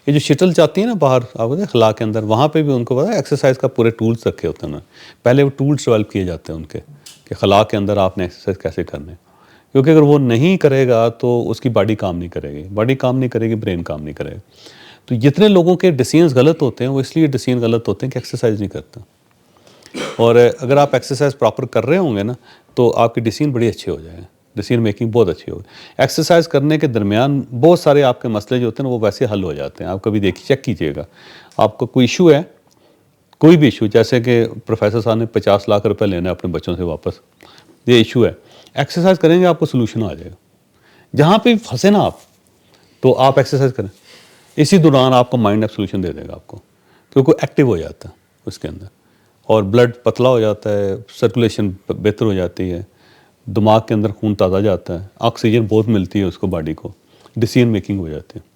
یہ جو شٹل جاتی ہیں نا باہر آپ کو خلا کے اندر، وہاں پہ بھی ان کو پتا ہے ایکسرسائز کا پورے ٹولز رکھے ہوتے ہیں. پہلے وہ ٹولز ڈیولپ کیے جاتے ہیں ان کے کہ خلا کے اندر آپ نے ایکسرسائز کیسے کرنے، کیونکہ اگر وہ نہیں کرے گا تو اس کی باڈی کام نہیں کرے گی، باڈی کام نہیں کرے گی، برین کام نہیں کرے گا. تو جتنے لوگوں کے ڈیسیژنز غلط ہوتے ہیں وہ اس لیے ڈیسیژن غلط ہوتے ہیں کہ ایکسرسائز نہیں کرتا. اور اگر آپ ایکسرسائز پراپر کر رہے ہوں گے نا تو آپ کی ڈیسیژن بڑی اچھی ہو جائے گا، ڈیسیژن میکنگ بہت اچھی ہوگی. ایکسرسائز کرنے کے درمیان بہت سارے آپ کے مسئلے جو ہوتے ہیں وہ ویسے حل ہو جاتے ہیں. آپ کبھی دیکھیے، چیک کیجئے گا، آپ کو کوئی ایشو ہے، کوئی بھی ایشو، جیسے کہ پروفیسر صاحب نے 50 لاکھ روپے لینا ہے اپنے بچوں سے واپس، یہ ایشو ہے، ایکسرسائز کریں گے آپ کو سولوشن آ جائے گا. جہاں پہ پھنسے نا آپ، تو آپ ایکسرسائز کریں، اسی دوران آپ کو مائنڈ ایپ سولوشن دے دے گا آپ کو، کیونکہ ایکٹیو ہو جاتا ہے اس کے اندر، اور بلڈ پتلا ہو جاتا ہے، سرکولیشن بہتر ہو جاتی ہے، دماغ کے اندر خون تازہ جاتا ہے، آکسیجن بہت ملتی ہے اس کو، باڈی کو، ڈیسیژن میکنگ ہو جاتی ہے.